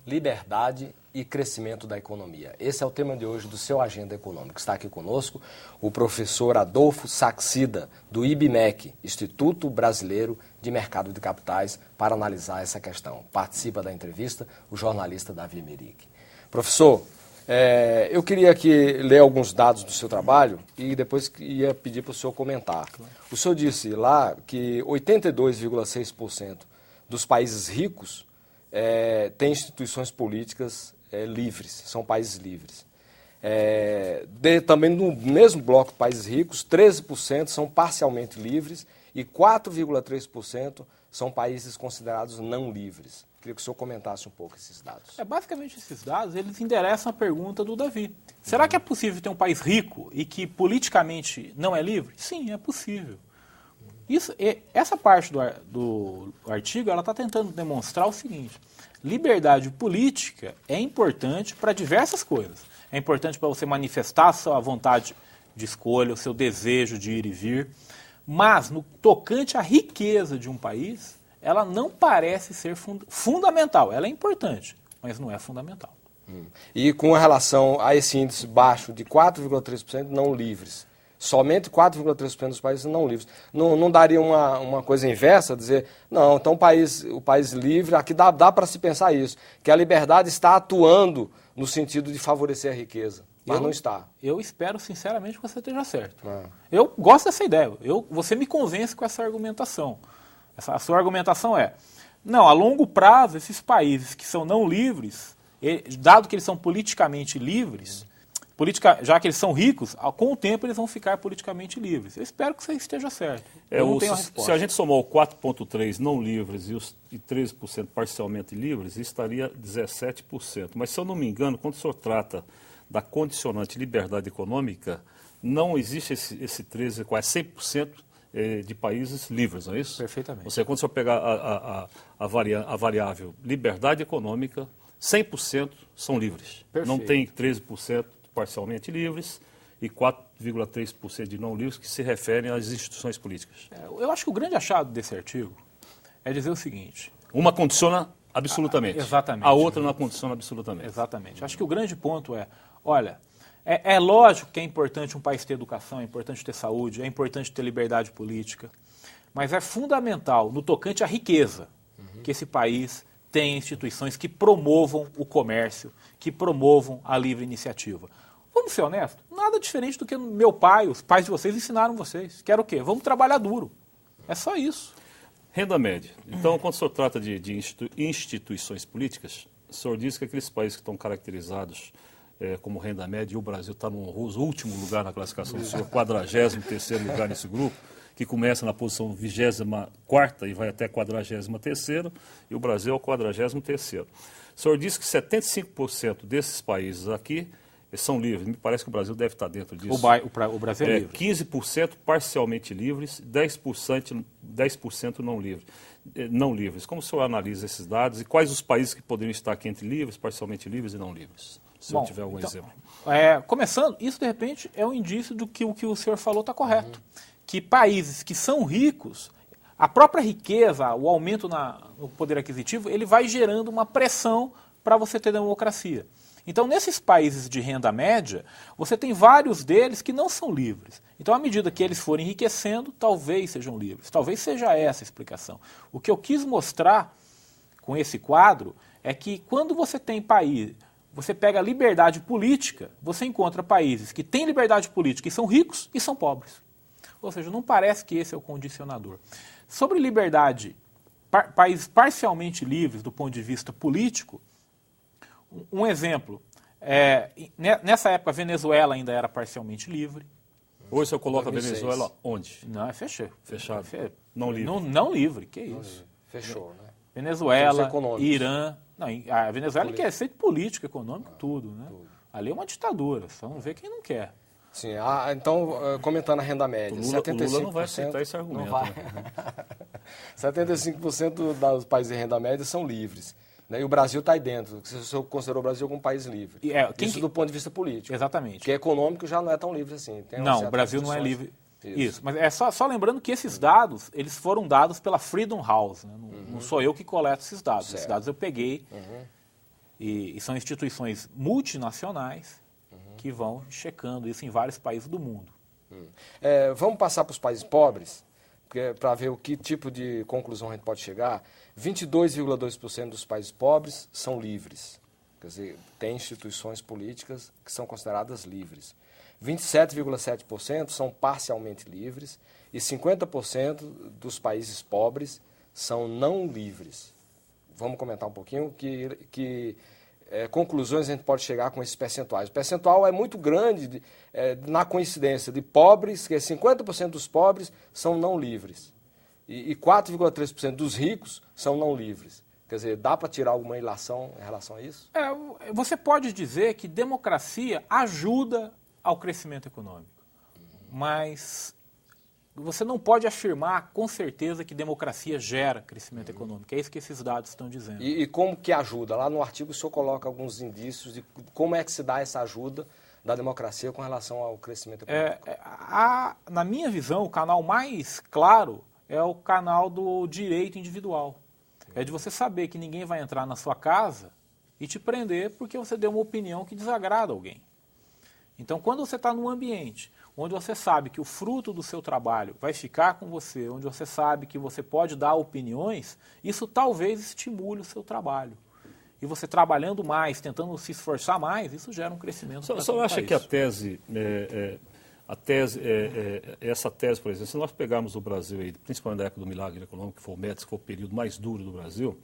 liberdade e crescimento da economia. Esse é o tema de hoje do seu Agenda Econômica. Está aqui conosco o professor Adolfo Saxida, do IBMEC, Instituto Brasileiro de Mercado de Capitais, para analisar essa questão. Participa da entrevista o jornalista Davi Meric. Professor, eu queria aqui ler alguns dados do seu trabalho e depois ia pedir para o senhor comentar. O senhor disse lá que 82,6% dos países ricos têm instituições políticas livres, são países livres. Também no mesmo bloco de países ricos, 13% são parcialmente livres e 4,3% são países considerados não livres. Queria que o senhor comentasse um pouco esses dados. Basicamente, esses dados, eles endereçam a pergunta do Davi. Será que é possível ter um país rico e que politicamente não é livre? Sim, é possível. Essa parte do artigo está tentando demonstrar o seguinte: liberdade política é importante para diversas coisas. É importante para você manifestar a sua vontade de escolha, o seu desejo de ir e vir. Mas, no tocante à riqueza de um país, ela não parece ser fundamental. Ela é importante, mas não é fundamental. E com relação a esse índice baixo de 4,3% não livres, somente 4,3% dos países não livres, não daria uma coisa inversa, dizer, não, então o país livre, aqui dá para se pensar isso, que a liberdade está atuando no sentido de favorecer a riqueza, mas não está. Eu espero sinceramente que você esteja certo. Eu gosto dessa ideia, você me convence com essa argumentação. A sua argumentação não, a longo prazo, esses países que são não livres, dado que eles são politicamente livres, já que eles são ricos, com o tempo eles vão ficar politicamente livres. Eu espero que você esteja certo. Eu não tenho a resposta. Se a gente somar o 4,3% não livres e 13% parcialmente livres, estaria 17%. Mas, se eu não me engano, quando o senhor trata da condicionante liberdade econômica, não existe esse 13%, quase 100% de países livres, não é isso? Perfeitamente. Ou seja, quando o senhor pegar a variável liberdade econômica, 100% são livres. Perfeito. Não tem 13% parcialmente livres e 4,3% de não livres que se referem às instituições políticas. Eu acho que o grande achado desse artigo é dizer o seguinte: uma condiciona absolutamente. Exatamente. A outra não condiciona absolutamente. Exatamente. Acho que o grande ponto olha, é lógico que é importante um país ter educação, é importante ter saúde, é importante ter liberdade política, mas é fundamental, no tocante à riqueza, que esse país tenha instituições que promovam o comércio, que promovam a livre iniciativa. Vamos ser honestos, nada diferente do que meu pai, os pais de vocês ensinaram vocês. Que era o quê? Vamos trabalhar duro. É só isso. Renda média. Então, quando o senhor trata de instituições políticas, o senhor diz que aqueles países que estão caracterizados como renda média, e o Brasil está no honroso último lugar na classificação do senhor, 43º lugar nesse grupo, que começa na posição 24ª e vai até 43º, e o Brasil é o 43º. O senhor disse que 75% desses países aqui são livres. Me parece que o Brasil deve estar dentro disso. O Brasil é livre. 15% parcialmente livres, 10% não livres. Como o senhor analisa esses dados e quais os países que poderiam estar aqui entre livres, parcialmente livres e não livres? Se eu tiver algum exemplo. Começando, isso de repente é um indício do que o que o senhor falou está correto. Que países que são ricos, a própria riqueza, o aumento no poder aquisitivo, ele vai gerando uma pressão para você ter democracia. Então, nesses países de renda média, você tem vários deles que não são livres. Então, à medida que eles forem enriquecendo, talvez sejam livres. Talvez seja essa a explicação. O que eu quis mostrar com esse quadro é que quando você tem país, você pega a liberdade política, você encontra países que têm liberdade política e são ricos e são pobres. Ou seja, não parece que esse é o condicionador. Sobre liberdade, países parcialmente livres do ponto de vista político, um exemplo, nessa época a Venezuela ainda era parcialmente livre. Hoje você coloca a Venezuela onde? Não, é fechado. Não livre. Não livre, que isso? Fechou, né? Venezuela, Irã. Não, a Venezuela quer ser político, econômico, tudo, né? Tudo. Ali é uma ditadura, só não vê quem não quer. Sim, então, comentando a renda média, o Lula não vai aceitar esse argumento. Não vai. Né? 75% dos países de renda média são livres. Né? E o Brasil está aí dentro. O senhor considerou o Brasil como um país livre. Isso do ponto de vista político. Exatamente. Porque econômico já não é tão livre assim. Não, o Brasil não é livre. Isso. Mas é só lembrando que esses dados, eles foram dados pela Freedom House. Né? Não sou eu que coleto esses dados. Certo. Esses dados eu peguei E são instituições multinacionais que vão checando isso em vários países do mundo. Vamos passar para os países pobres, para ver o que tipo de conclusão a gente pode chegar. 22,2% dos países pobres são livres. Quer dizer, tem instituições políticas que são consideradas livres. 27,7% são parcialmente livres e 50% dos países pobres são não livres. Vamos comentar um pouquinho que conclusões a gente pode chegar com esses percentuais. O percentual é muito grande na coincidência de pobres, que 50% dos pobres são não livres e 4,3% dos ricos são não livres. Quer dizer, dá para tirar alguma ilação em relação a isso? Você pode dizer que democracia ajuda ao crescimento econômico, mas você não pode afirmar com certeza que democracia gera crescimento econômico. É isso que esses dados estão dizendo. E como que ajuda? Lá no artigo o senhor coloca alguns indícios de como é que se dá essa ajuda da democracia com relação ao crescimento econômico. Na minha visão, o canal mais claro é o canal do direito individual. É de você saber que ninguém vai entrar na sua casa e te prender porque você deu uma opinião que desagrada alguém. Então, quando você está num ambiente onde você sabe que o fruto do seu trabalho vai ficar com você, onde você sabe que você pode dar opiniões, isso talvez estimule o seu trabalho. E você trabalhando mais, tentando se esforçar mais, isso gera um crescimento. Só acha que essa tese, por exemplo, se nós pegarmos o Brasil, aí, principalmente da época do milagre econômico, que foi o Médici, que foi o período mais duro do Brasil,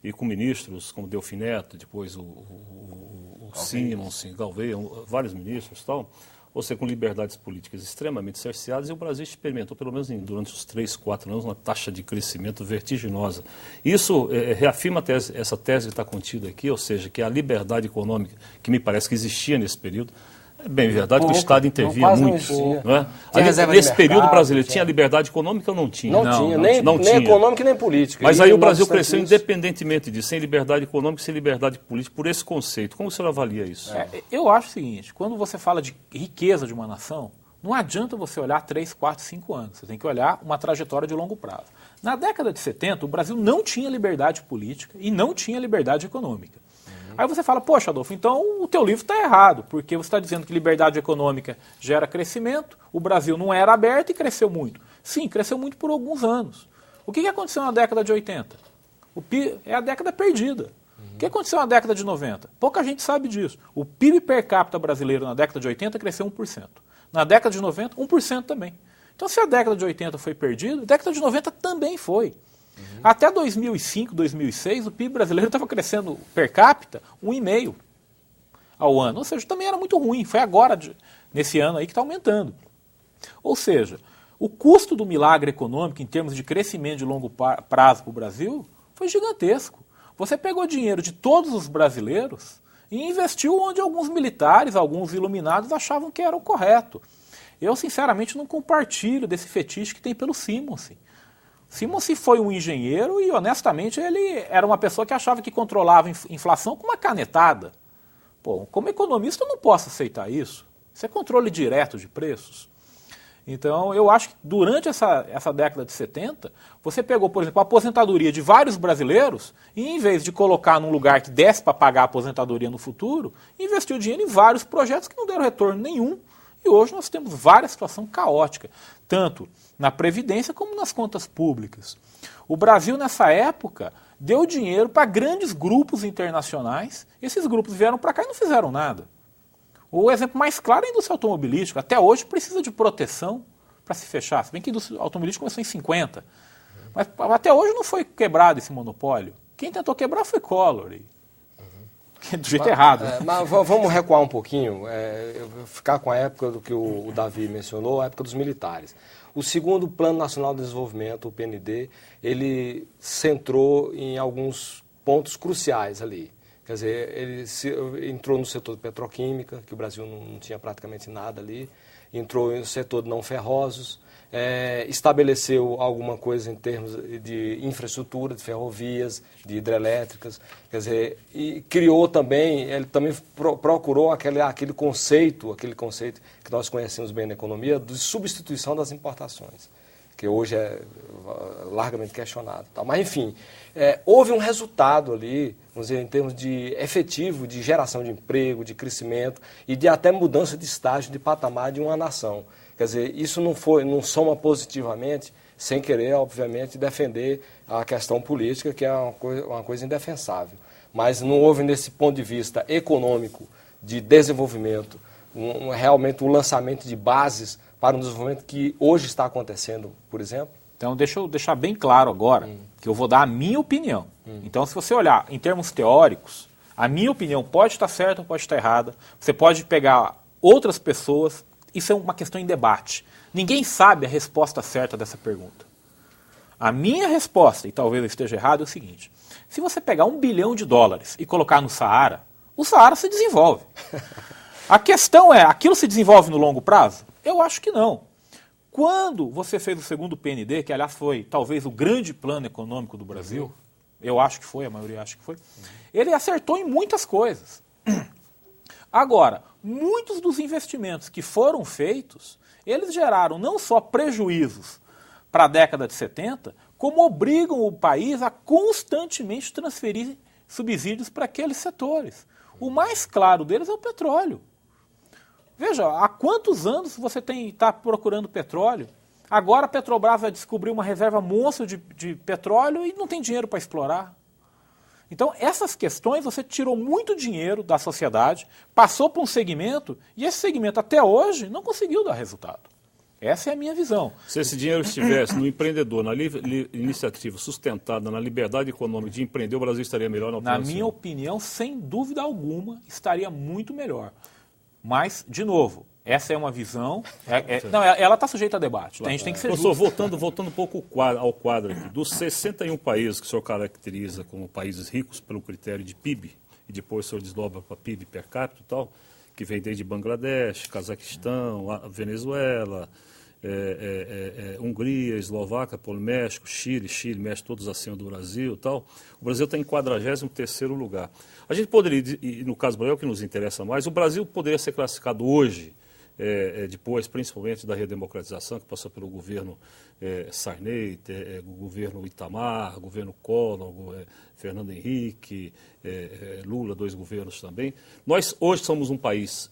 e com ministros como Delfim Neto, depois o Simons, Gouveia, vários ministros e tal, ou seja, com liberdades políticas extremamente cerceadas, e o Brasil experimentou, pelo menos durante os 3, 4 anos, uma taxa de crescimento vertiginosa. Isso reafirma essa tese que está contida aqui, ou seja, que a liberdade econômica, que me parece que existia nesse período, é bem verdade que o Estado intervia muito. Não é? Nesse período brasileiro, tinha liberdade econômica ou não tinha? Não tinha, nem econômica nem política. Mas aí o Brasil cresceu independentemente disso, sem liberdade econômica e sem liberdade política, por esse conceito. Como o senhor avalia isso? Eu acho o seguinte, quando você fala de riqueza de uma nação, não adianta você olhar 3, 4, 5 anos. Você tem que olhar uma trajetória de longo prazo. Na década de 70, o Brasil não tinha liberdade política e não tinha liberdade econômica. Aí você fala, poxa, Adolfo, então o teu livro está errado, porque você está dizendo que liberdade econômica gera crescimento, o Brasil não era aberto e cresceu muito. Sim, cresceu muito por alguns anos. O que aconteceu na década de 80? É a década perdida. O que aconteceu na década de 90? Pouca gente sabe disso. O PIB per capita brasileiro na década de 80 cresceu 1%. Na década de 90, 1% também. Então, se a década de 80 foi perdida, a década de 90 também foi. Até 2005, 2006, o PIB brasileiro estava crescendo per capita 1,5% ao ano. Ou seja, também era muito ruim. Foi agora, nesse ano aí, que está aumentando. Ou seja, o custo do milagre econômico, em termos de crescimento de longo prazo para o Brasil, foi gigantesco. Você pegou dinheiro de todos os brasileiros e investiu onde alguns militares, alguns iluminados, achavam que era o correto. Eu, sinceramente, não compartilho desse fetiche que tem pelo Simons. Simons foi um engenheiro e, honestamente, ele era uma pessoa que achava que controlava a inflação com uma canetada. Pô, como economista, eu não posso aceitar isso. Isso é controle direto de preços. Então, eu acho que durante essa década de 70, você pegou, por exemplo, a aposentadoria de vários brasileiros e, em vez de colocar num lugar que desse para pagar a aposentadoria no futuro, investiu dinheiro em vários projetos que não deram retorno nenhum. E hoje nós temos várias situações caóticas, tanto na Previdência como nas contas públicas. O Brasil, nessa época, deu dinheiro para grandes grupos internacionais. Esses grupos vieram para cá e não fizeram nada. O exemplo mais claro é a indústria automobilística. Até hoje precisa de proteção para se fechar. Se bem que a indústria automobilística começou em 50. Mas até hoje não foi quebrado esse monopólio. Quem tentou quebrar foi Collor. Do jeito errado. Mas vamos recuar um pouquinho, ficar com a época do que o Davi mencionou, a época dos militares. O segundo Plano Nacional de Desenvolvimento, o PND, ele centrou em alguns pontos cruciais ali. Quer dizer, ele entrou no setor de petroquímica, que o Brasil não tinha praticamente nada ali, entrou no setor de não ferrosos, estabeleceu alguma coisa em termos de infraestrutura, de ferrovias, de hidrelétricas, quer dizer, e criou também, ele também procurou aquele conceito que nós conhecemos bem na economia, de substituição das importações, que hoje é largamente questionado. Mas, enfim, houve um resultado ali vamos dizer, em termos de efetivo de geração de emprego, de crescimento e de até mudança de estágio, de patamar de uma nação. Quer dizer, isso não soma positivamente, sem querer, obviamente, defender a questão política, que é uma coisa indefensável. Mas não houve, nesse ponto de vista econômico, de desenvolvimento, realmente um lançamento de bases para um desenvolvimento que hoje está acontecendo, por exemplo? Então, deixa eu deixar bem claro agora que eu vou dar a minha opinião. Então, se você olhar em termos teóricos, a minha opinião pode estar certa ou pode estar errada. Você pode pegar outras pessoas. Isso é uma questão em debate. Ninguém sabe a resposta certa dessa pergunta. A minha resposta, e talvez eu esteja errado, é o seguinte. Se você pegar $1 bilhão e colocar no Saara, o Saara se desenvolve. A questão é, aquilo se desenvolve no longo prazo? Eu acho que não. Quando você fez o segundo PND, que aliás foi talvez o grande plano econômico do Brasil, eu acho que foi, a maioria acha que foi, ele acertou em muitas coisas. Agora, muitos dos investimentos que foram feitos, eles geraram não só prejuízos para a década de 70, como obrigam o país a constantemente transferir subsídios para aqueles setores. O mais claro deles é o petróleo. Veja, há quantos anos você está procurando petróleo? Agora a Petrobras vai descobrir uma reserva monstra de petróleo e não tem dinheiro para explorar. Então, essas questões, você tirou muito dinheiro da sociedade, passou para um segmento, e esse segmento até hoje não conseguiu dar resultado. Essa é a minha visão. Se esse dinheiro estivesse no empreendedor, na iniciativa sustentada, na liberdade econômica de empreender, o Brasil estaria melhor? Na minha opinião, sem dúvida alguma, estaria muito melhor. Mas, de novo, essa é uma visão... não, ela está sujeita a debate. Claro. A gente tem que ser justo. Voltando um pouco ao quadro aqui. Dos 61 países que o senhor caracteriza como países ricos pelo critério de PIB, e depois o senhor desdobra para PIB per capita e tal, que vem desde Bangladesh, Cazaquistão, Venezuela, Hungria, Eslováquia, México, Chile, México, todos acima do Brasil e tal. O Brasil está em 43º lugar. A gente poderia, e no caso do Brasil, que nos interessa mais, o Brasil poderia ser classificado hoje, depois, principalmente da redemocratização, que passou pelo governo Sarney, governo Itamar, governo Collor, Fernando Henrique, Lula, 2 governos também. Nós hoje somos um país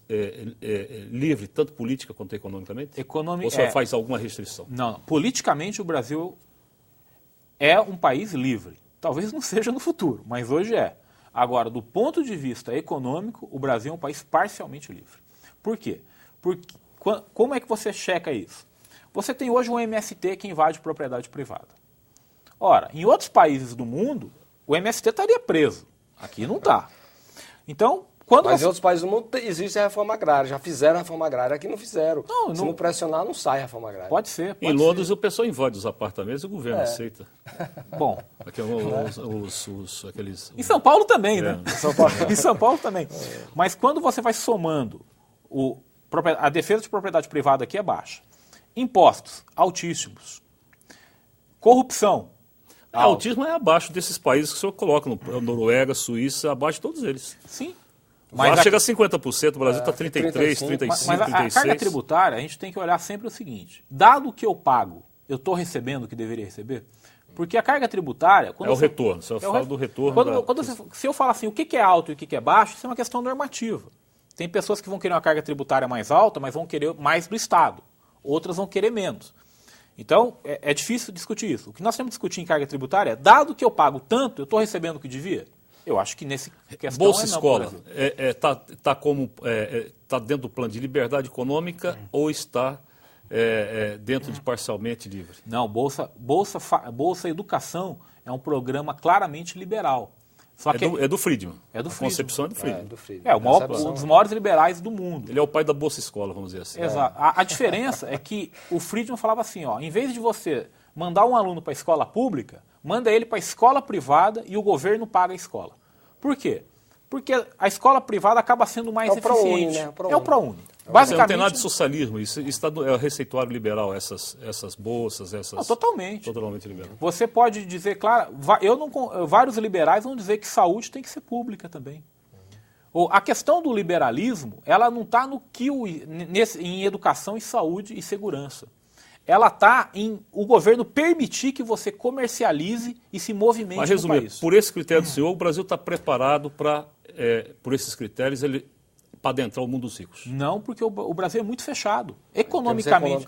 livre, tanto política quanto economicamente? Ou só faz alguma restrição? Não, politicamente o Brasil é um país livre. Talvez não seja no futuro, mas hoje é. Agora, do ponto de vista econômico, o Brasil é um país parcialmente livre. Por quê? Porque, como é que você checa isso? Você tem hoje um MST que invade propriedade privada. Ora, em outros países do mundo, o MST estaria preso. Aqui não está. Então, Mas em outros países do mundo existe a reforma agrária. Já fizeram a reforma agrária, aqui não fizeram. Se não pressionar, não sai a reforma agrária. Pode ser. Em Londres, o pessoal invade os apartamentos e o governo aceita. Bom. Aqueles... Em São Paulo também, né? Em São Paulo também. Mas quando você vai somando a defesa de propriedade privada aqui é baixa. Impostos altíssimos. Corrupção. Autismo é abaixo desses países que o senhor coloca, Noruega, Suíça, abaixo de todos eles. Sim. Mas chega a 50%, o Brasil está 33, 35, mas 36. A carga tributária, a gente tem que olhar sempre o seguinte. Dado que eu pago, eu estou recebendo o que deveria receber? Porque a carga tributária... o retorno, você fala do retorno. Se eu falar assim, o que é alto e o que é baixo, isso é uma questão normativa. Tem pessoas que vão querer uma carga tributária mais alta, mas vão querer mais do Estado. Outras vão querer menos. Então, é difícil discutir isso. O que nós temos que discutir em carga tributária é, dado que eu pago tanto, eu estou recebendo o que devia? Eu acho que nesse questão Bolsa Escola está dentro do plano de liberdade econômica ou está dentro de parcialmente livre? Não, Bolsa Educação é um programa claramente liberal. Só que é do Friedman. É do A Friedman. concepção é do Friedman. Um dos maiores liberais do mundo. Ele é o pai da Bolsa Escola, vamos dizer assim. Exato. A diferença é que o Friedman falava assim, em vez de você mandar um aluno para a escola pública, manda ele para a escola privada e o governo paga a escola. Por quê? Porque a escola privada acaba sendo mais eficiente. É o ProUni. Basicamente, não tem nada de socialismo, isso é receituário liberal, essas bolsas, totalmente. Totalmente liberal. Você pode dizer, claro, vários liberais vão dizer que saúde tem que ser pública também. A questão do liberalismo, ela não está em educação e saúde e segurança. ela está em o governo permitir que você comercialize e se movimente Mas, no resumindo, país. por esse critério do senhor, o Brasil está preparado para, por esses critérios, para adentrar o mundo dos ricos. Não, porque o Brasil é muito fechado. Economicamente.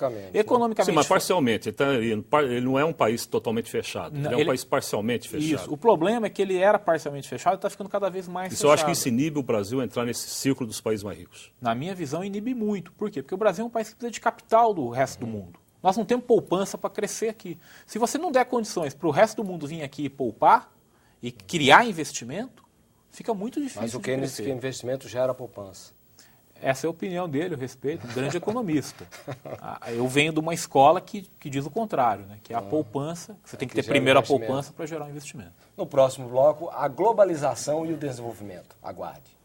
Sim, mas parcialmente. Ele não é um país totalmente fechado. Não, ele é um país parcialmente fechado. Isso. O problema é que ele era parcialmente fechado e está ficando cada vez mais fechado. Eu acho que isso inibe o Brasil a entrar nesse círculo dos países mais ricos. Na minha visão, inibe muito. Por quê? Porque o Brasil é um país que precisa de capital do resto do mundo. Nós não temos poupança para crescer aqui. Se você não der condições para o resto do mundo vir aqui e poupar e criar investimento, fica muito difícil. Mas o que nesse investimento gera poupança? Essa é a opinião dele, eu respeito, um grande economista. Eu venho de uma escola que diz o contrário, né? Que é a poupança, que você tem que ter primeiro a poupança para gerar um investimento. No próximo bloco, a globalização e o desenvolvimento. Aguarde.